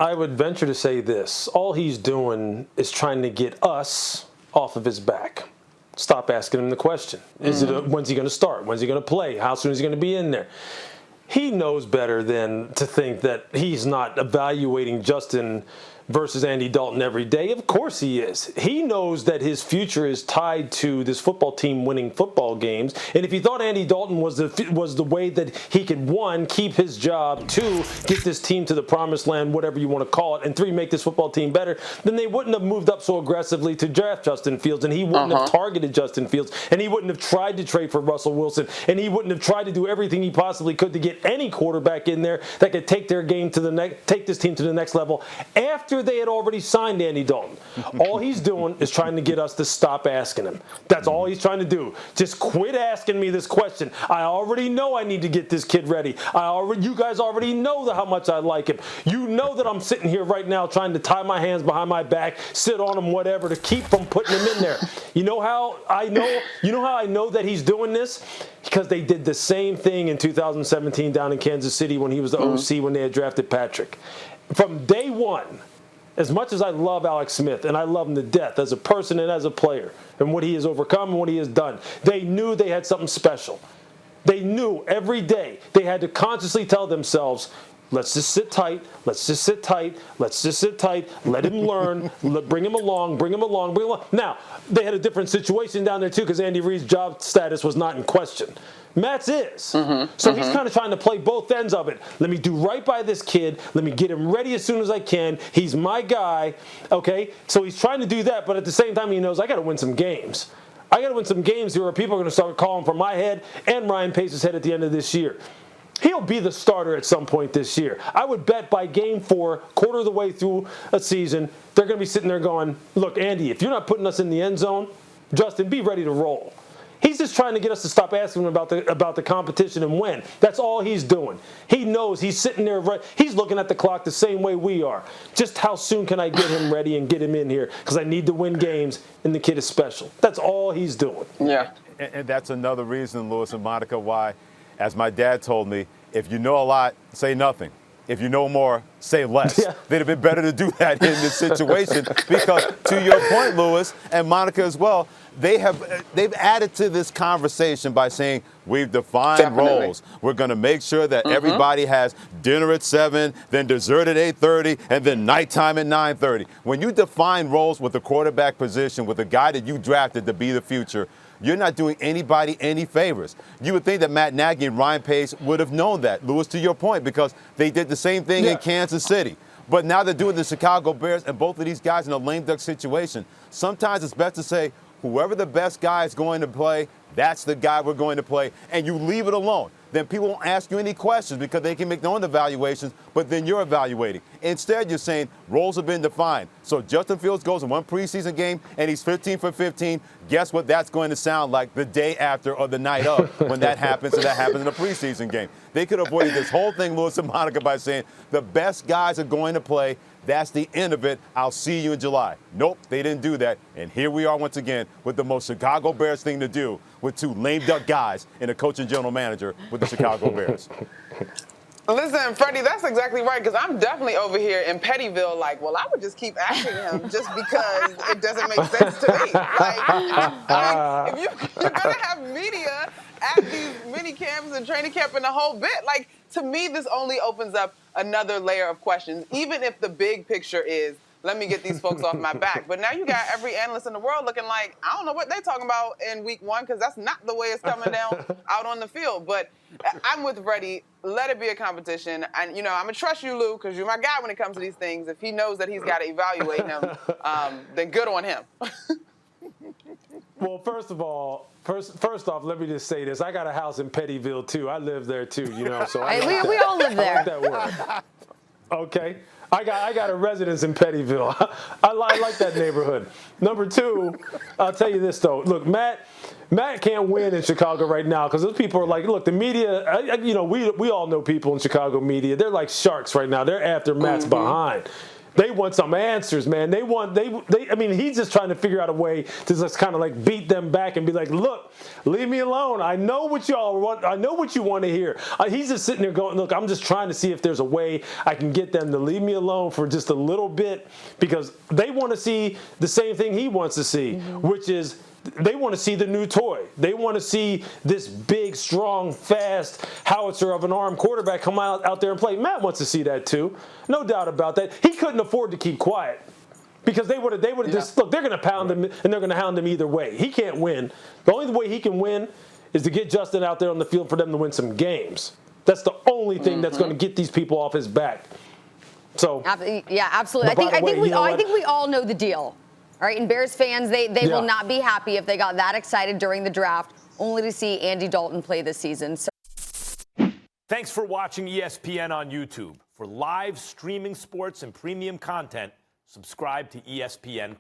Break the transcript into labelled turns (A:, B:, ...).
A: I would venture to say this. All he's doing is trying to get us off of his back. Stop asking him the question. When's he going to start? When's he going to play? How soon is he going to be in there? He knows better than to think that he's not evaluating Justin versus Andy Dalton every day. Of course he is. He knows that his future is tied to this football team winning football games. And if he thought Andy Dalton was the way that he could, 1, keep his job, 2, get this team to the promised land, whatever you want to call it, and 3, make this football team better, then they wouldn't have moved up so aggressively to draft Justin Fields, and he wouldn't have targeted Justin Fields, and he wouldn't have tried to trade for Russell Wilson, and he wouldn't have tried to do everything he possibly could to get any quarterback in there that could take their game to take this team to the next level after they had already signed Andy Dalton. All he's doing is trying to get us to stop asking him. That's all he's trying to do. Just quit asking me this question. I already know I need to get this kid ready. You guys already know how much I like him. You know that I'm sitting here right now trying to tie my hands behind my back, sit on him, whatever, to keep from putting him in there. You know how I know that he's doing this? Because they did the same thing in 2017 down in Kansas City when he was the OC when they had drafted Patrick. From day one, as much as I love Alex Smith, and I love him to death as a person and as a player, and what he has overcome and what he has done, they knew they had something special. They knew every day they had to consciously tell themselves, let's just sit tight, let's just sit tight, let's just sit tight, let him learn, bring him along, bring him along, bring him along. Now, they had a different situation down there, too, because Andy Reid's job status was not in question. Matt's is. So he's kind of trying to play both ends of it. Let me do right by this kid. Let me get him ready as soon as I can. He's my guy. Okay? So he's trying to do that, but at the same time, he knows I got to win some games. I got to win some games here where people are going to start calling for my head and Ryan Pace's head at the end of this year. He'll be the starter at some point this year. I would bet by game 4, quarter of the way through a season, they're going to be sitting there going, look, Andy, if you're not putting us in the end zone, Justin, be ready to roll. He's just trying to get us to stop asking him about the competition and win. That's all he's doing. He knows he's sitting there. He's looking at the clock the same way we are. Just how soon can I get him ready and get him in here? Because I need to win games, and the kid is special. That's all he's doing.
B: Yeah.
C: And that's another reason, Louis and Monica, why, as my dad told me, if you know a lot, say nothing. If you know more, say less. Yeah. They'd have been better to do that in this situation because, to your point, Louis, and Monica as well, they've added to this conversation by saying we've defined roles. We're going to make sure that everybody has dinner at 7, then dessert at 8:30, and then nighttime at 9:30. When you define roles with the quarterback position, with the guy that you drafted to be the future, you're not doing anybody any favors. You would think that Matt Nagy and Ryan Pace would have known that, Louis, to your point, because they did the same thing in Kansas City. But now they're doing the Chicago Bears, and both of these guys in a lame duck situation. Sometimes it's best to say, whoever the best guy is going to play, that's the guy we're going to play, and you leave it alone. Then people won't ask you any questions because they can make their own evaluations, but then you're evaluating. Instead, you're saying roles have been defined. So Justin Fields goes in one preseason game, and he's 15 for 15. Guess what that's going to sound like the day after or the night of when that happens, and that happens in a preseason game. They could avoid this whole thing, Louis and Monica, by saying the best guys are going to play. That's the end of it. I'll see you in July. Nope, they didn't do that. And here we are once again with the most Chicago Bears thing to do with 2 lame duck guys and a coach and general manager with the Chicago Bears.
B: Listen, Freddie, that's exactly right, because I'm definitely over here in Pettyville like, well, I would just keep asking him just because it doesn't make sense to me. Like, I mean, if you're going to have media at these mini camps and training camp and the whole bit, like, to me, this only opens up another layer of questions, even if the big picture is, let me get these folks off my back. But now you got every analyst in the world looking like, I don't know what they're talking about in week 1 because that's not the way it's coming down out on the field. But I'm with Freddie. Let it be a competition. And, you know, I'm going to trust you, Lou, because you're my guy when it comes to these things. If he knows that he's got to evaluate him, then good on him.
A: Well, first off, let me just say this. I got a house in Pettyville, too. I live there, too, you know. So
D: we all live there.
A: I like that word. Okay. I got a residence in Pettyville. I like that neighborhood. Number 2, I'll tell you this, though. Look, Matt can't win in Chicago right now because those people are like, look, the media, you know, we all know people in Chicago media. They're like sharks right now. They're after Matt's behind. They want some answers, man. I mean, he's just trying to figure out a way to just kind of like beat them back and be like, look, leave me alone. I know what y'all want. I know what you want to hear. He's just sitting there going, look, I'm just trying to see if there's a way I can get them to leave me alone for just a little bit, because they want to see the same thing he wants to see, which is they want to see the new toy. They want to see this big, strong, fast howitzer of an arm quarterback come out there and play. Matt wants to see that too. No doubt about that. He couldn't afford to keep quiet because they would have just, look, they're going to pound him and they're going to hound him either way. He can't win. The only way he can win is to get Justin out there on the field for them to win some games. That's the only thing that's going to get these people off his back. So,
D: yeah, absolutely. I think we all know the deal. All right, and Bears fans, they will not be happy if they got that excited during the draft, only to see Andy Dalton play this season.
E: Thanks for watching ESPN on YouTube. For live streaming sports and premium content, subscribe to ESPN+.